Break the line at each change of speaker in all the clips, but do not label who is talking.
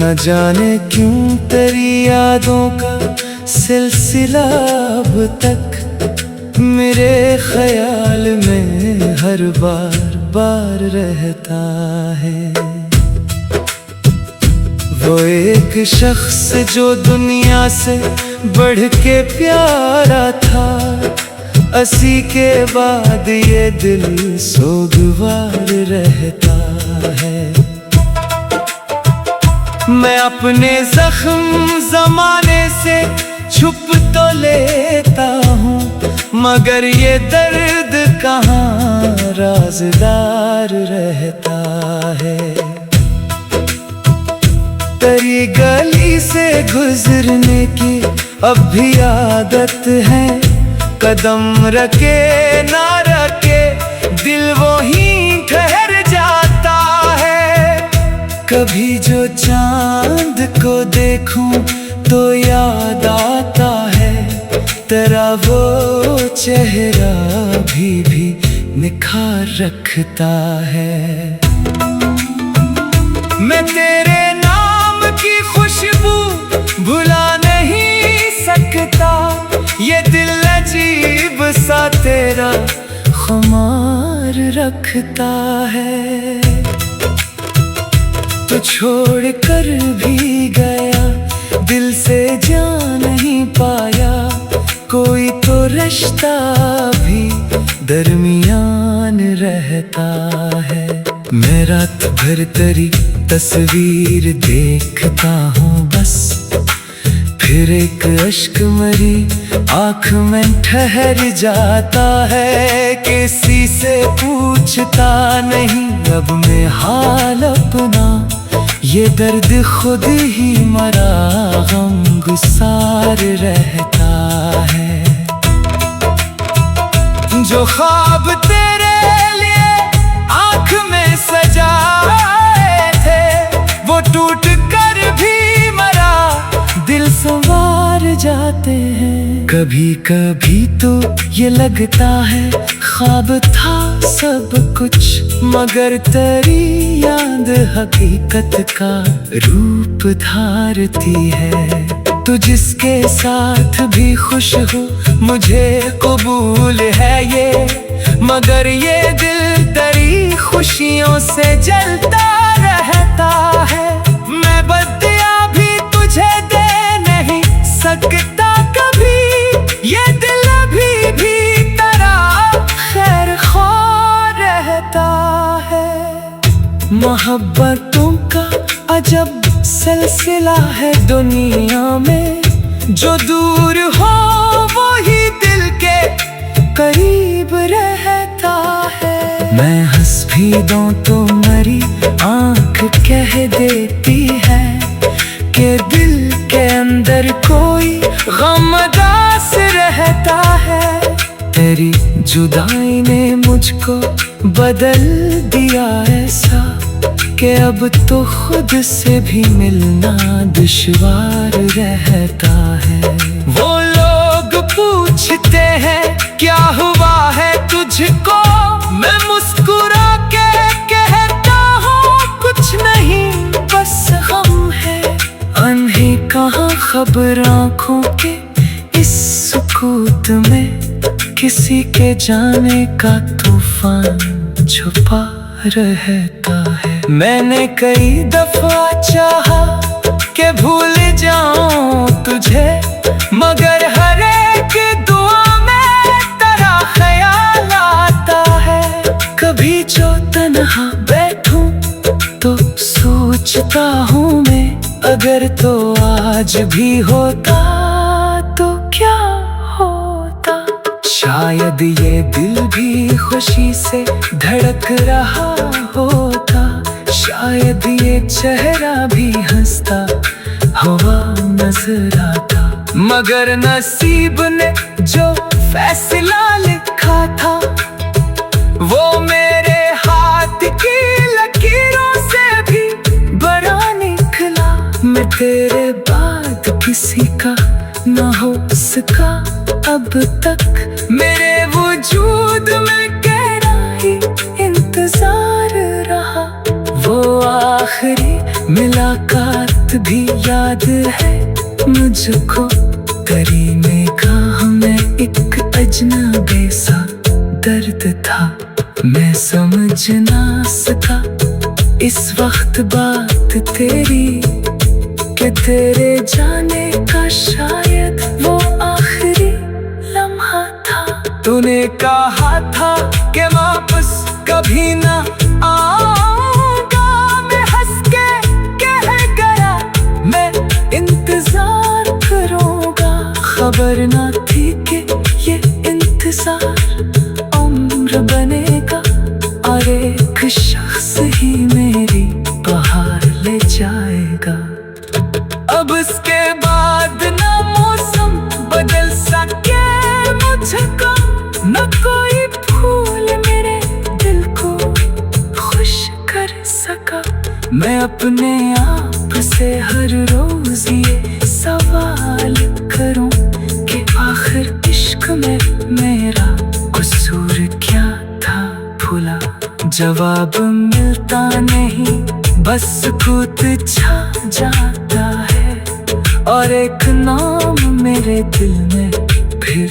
न जाने क्यों तेरी यादों का सिलसिला अब तक मेरे ख्याल में हर बार बार रहता है। वो एक शख्स जो दुनिया से बढ़ के प्यारा था, असी के बाद ये दिल सोगवार रहता है। मैं अपने जख्म जमाने से छुप तो लेता हूँ, मगर ये दर्द कहाँ राज़दार रहता है। तेरी गली से गुजरने की अब भी आदत है, कदम रखे ना रखे दिल वो ही ठहर जाता है। कभी जो चांद को देखूं तो याद आता है, तेरा वो चेहरा भी निखार रखता है। मैं तेरे नाम की खुशबू भुला नहीं सकता, ये दिल अजीब सा तेरा खुमार रखता है। तो छोड़ कर भी गया, दिल से जा नहीं पाया, कोई तो रिश्ता भी दरमियान रहता है। मैं रात भर तेरी तस्वीर देखता हूँ बस, फिर एक अश्क मरी आँख में ठहर जाता है। किसी से पूछता नहीं अब मैं हाल अपना, ये दर्द खुद ही मरा गम गुसार रहता है। जो ख्वाब तेरे लिए आँख में सजाए थे, वो टूट कर भी मरा दिल संवार जाते हैं। कभी कभी तो ये लगता है ख्वाब था सब कुछ, मगर तेरी याद हकीकत का रूप धारती है। तू जिसके साथ भी खुश हो मुझे कबूल है ये, मगर ये दिल तेरी खुशियों से जलता रहता है। मैं बदया भी तुझे दे नहीं सकता कभी, ये दिल अभी भी तेरा खैर ख्वाह रहता है। मोहब्बतों का अजब सिलसिला है दुनिया में, जो दूर हो वो ही दिल के करीब रहता है। मैं हंस भी दूं तो मेरी आँख कह देती है कि दिल के अंदर कोई गमदास रहता है। तेरी जुदाई ने मुझको बदल दिया ऐसा कि अब तो खुद से भी मिलना दुश्वार रहता है। वो लोग पूछते हैं क्या हुआ है तुझको, मैं मुस्कुरा के कहता हूँ कुछ नहीं बस गम है। अनही कहाँ खबर आँखों के इस सुकूत में, किसी के जाने का तूफान छुपा रहता है। मैंने कई दफा चाहा कि भूल जाऊं तुझे, मगर हर एक दुआ में तेरा ख्याल आता है। कभी जो तन्हा बैठूं तो सोचता हूँ मैं, अगर तो आज भी होता तो क्या होता। शायद ये दिल भी खुशी से धड़क रहा होता, शायद ये चेहरा भी हंसता हुआ नजर आता। मगर नसीब ने जो फैसला लिखा था वो मेरे हाथ की लकीरों से भी बड़ा निकला। मैं तेरे बाद किसी का ना हो सका अब तक, मेरे वजूद में गहरा ही इंतजार रहा। वो आखिरी मुलाकात वक्त भी याद है मुझको, करीने का हमें एक अजनबी सा दर्द था, मैं समझ ना सका इस वक्त बात तेरी, कि तेरे जाने का शायद वो आखिरी लम्हा था। तूने कहा था कि वापस कभी ना आऊंगा, मैं हंस के कह गया मैं इंतजार करूंगा, खबर ना थी कि ये इंतजार उम्र बनेगा और एक शख्स ही मेरी बाहर ले जाएगा। अब इसके बाद ना मौसम बदल सके मुझको, न कोई फूल मेरे दिल को खुश कर सका। मैं अपने आप से हर रोज ये सवाल करूं कि आखिर इश्क में मेरा कसूर क्या था भूला। जवाब मिलता नहीं, बस खुद छा जाता है और एक नाम मेरे दिल में फिर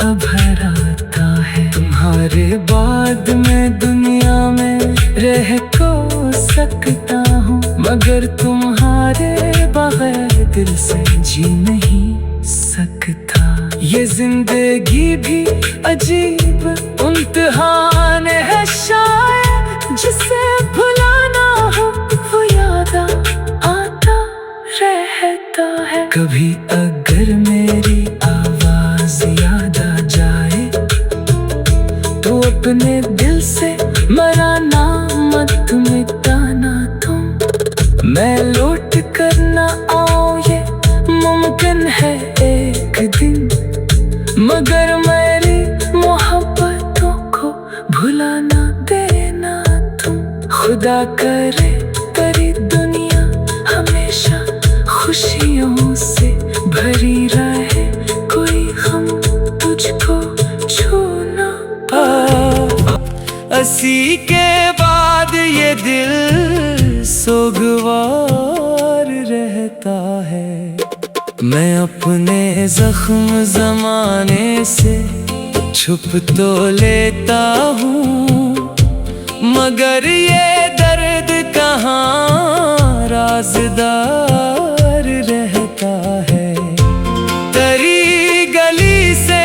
अभर आता है। तुम्हारे बाद मैं दुनिया में रह को सकता हूँ, मगर तुम्हारे बगैर दिल से जी नहीं सकता। ये जिंदगी भी अजीब इम्तिहान है शायद, जिसे भुलाना हो वो याद आता रहता है। कभी अगर मेरी आवाज याद आ जाए तो अपने दिल से मराना मत मिटाना तुम, मैं लौट कर ना आऊं ये मुमकिन है एक दिन, मगर मेरी मोहब्बतों को भुला ना देना तुम। खुदा करे तेरी दुनिया हमेशा खुशियों से भरी रहे, कोई हम तुझको छू ना पाए। असी के बाद ये दिल सोगवार रहता है, मैं अपने जख्म जमाने से छुप तो लेता हूँ, मगर ये दर्द कहाँ राज़दार रहता है। तेरी गली से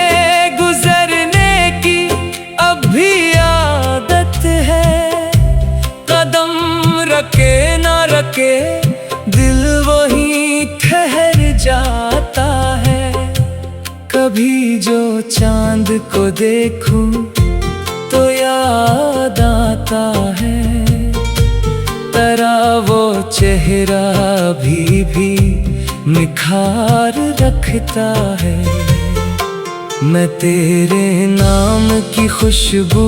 गुजरने की अब भी आदत है, कदम रखे ना रखे दिल वहीं ठहर जाता है। कभी जो चांद को देखूं तो याद आता है, तेरा वो चेहरा भी निखार रखता है। मैं तेरे नाम की खुशबू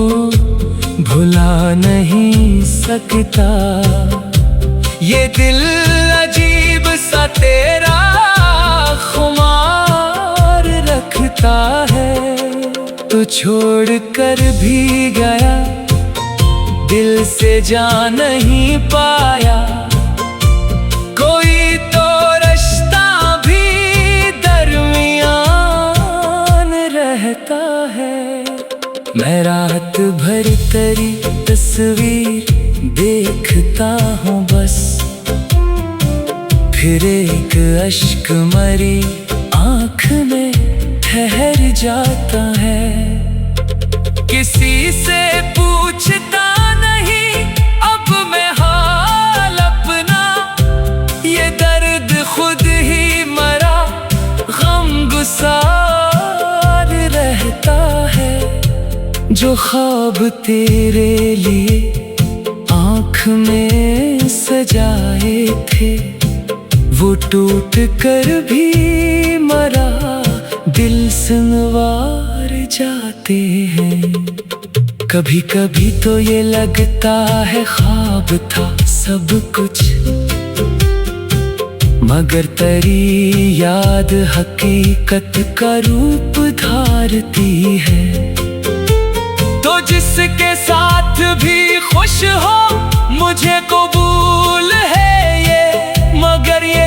भुला नहीं सकता, ये दिल अजीब सा तेरा खुमार रखता है। तू छोड़ कर भी गया, दिल से जा नहीं पाया, कोई तो रिश्ता भी दरमियान रहता है। मैं रात भर तेरी तस्वीर देखता हूँ बस, फिर एक अश्क मरी आँख में ठहर जाता है। किसी से पूछता नहीं अब मैं हाल अपना, ये दर्द खुद ही मरा गम गुसार रहता है। जो ख्वाब तेरे लिए आँख में सजाए थे, वो टूट कर भी मरा दिल संवार जाते हैं। कभी कभी तो ये लगता है ख्वाब था सब कुछ, मगर तेरी याद हकीकत का रूप धारती है। तो जिसके साथ भी खुश हो मुझे कबूल है ये, मगर ये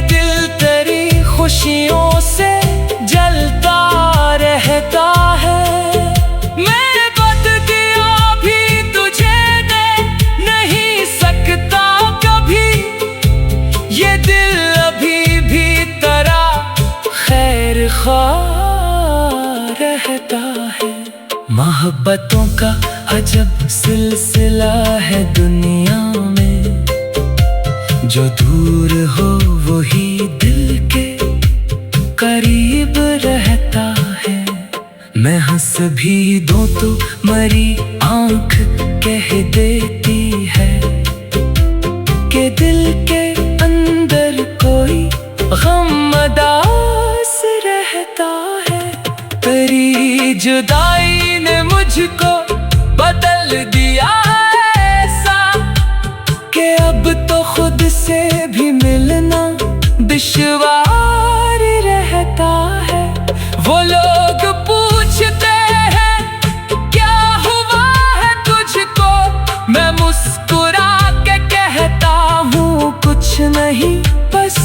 मोहब्बतों का अजब सिलसिला है दुनिया में, जो दूर हो वही दिल के करीब रहता है। मैं हंस भी दूं तो मरी आंख कह देती है कि दिल के अंदर कोई गम अदास रहता है। तेरी जुदाई ने मुझको बदल दिया ऐसा कि अब तो खुद से भी मिलना दुश्वार रहता है। वो लोग पूछते हैं क्या हुआ है तुझको, मैं मुस्कुरा के कहता हूँ कुछ नहीं, बस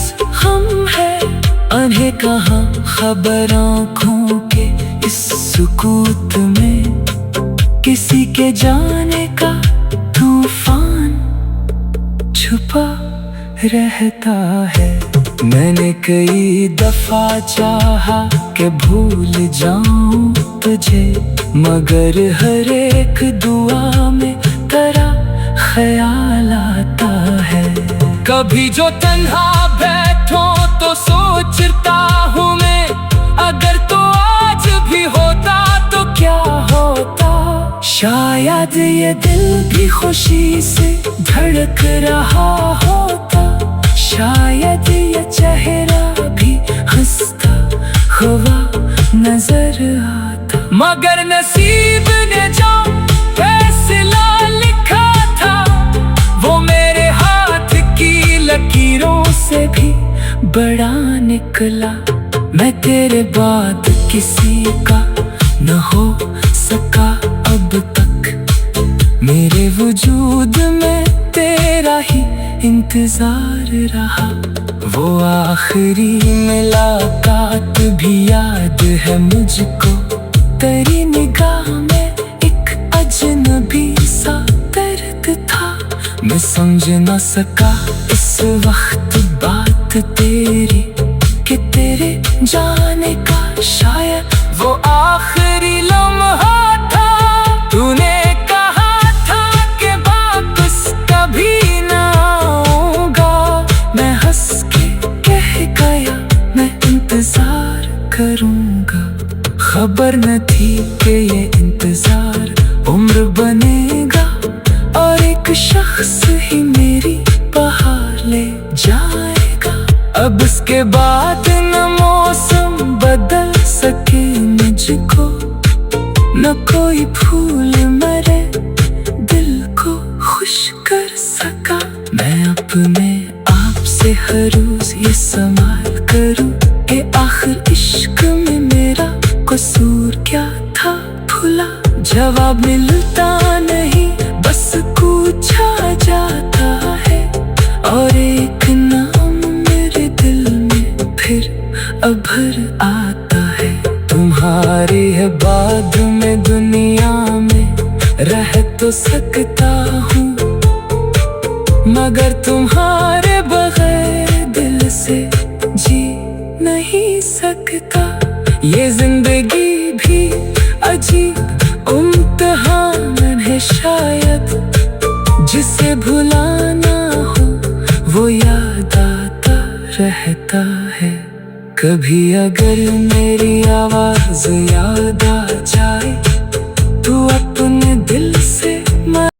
हम हैं अन्हें कहाँ खबर आँखों के इस सुकूत में, किसी के जाने का तूफान छुपा रहता है। मैंने कई दफा चाहा कि भूल जाऊं तुझे, मगर हर एक दुआ में तेरा ख्याल आता है। कभी जो तन्हा बैठो तो सोचता हूँ मैं, अगर तो आज भी होता तो क्या होता। शायद ये दिल भी खुशी से धड़क रहा होता, शायद ये चेहरा भी हंसता हुआ नजर आता। मगर नसीब ने जो फैसला लिखा था, वो मेरे हाथ की लकीरों से भी बड़ा निकला। मैं तेरे बाद किसी का न हो सका अब तक, मेरे वजूद में तेरा ही इंतजार रहा। वो आखिरी मुलाकात भी याद है मुझको, तेरी निगाह में एक अजनबी सा दर्द था। मैं समझ न सका इस वक्त बात तेरी, कि तेरे जाने का शायद वो आखिरी लम्हा था। तूने कहा था कि वापस कभी ना आऊंगा, मैं हंस के कह गया मैं इंतजार करूंगा। खबर न थी कि ये इंतजार उम्र बनेगा, और एक शख्स ही मेरी बहार ले जाएगा। अब इसके बाद न मौसम बदल सके मुझको, न कोई फूल मरे दिल को खुश कर सका। मैं अपने आप से हर रोज ये सवाल करूं कि आखिर इश्क में मेरा कसूर क्या था भुला। जवाब मिलता नहीं, बस पूछा जाता है, और एक नाम मेरे दिल में फिर अभर आता है। तुम्हारे है बाद में दुनिया में रह तो सकता हूँ, मगर तुम्हारे बगैर दिल से जी नहीं सकता। ये जिंदगी भी अजीब इम्तिहान है शायद, जिसे भुलाना हो वो याद आता रहता है। कभी अगर मेरी आवाज याद आ जाए तो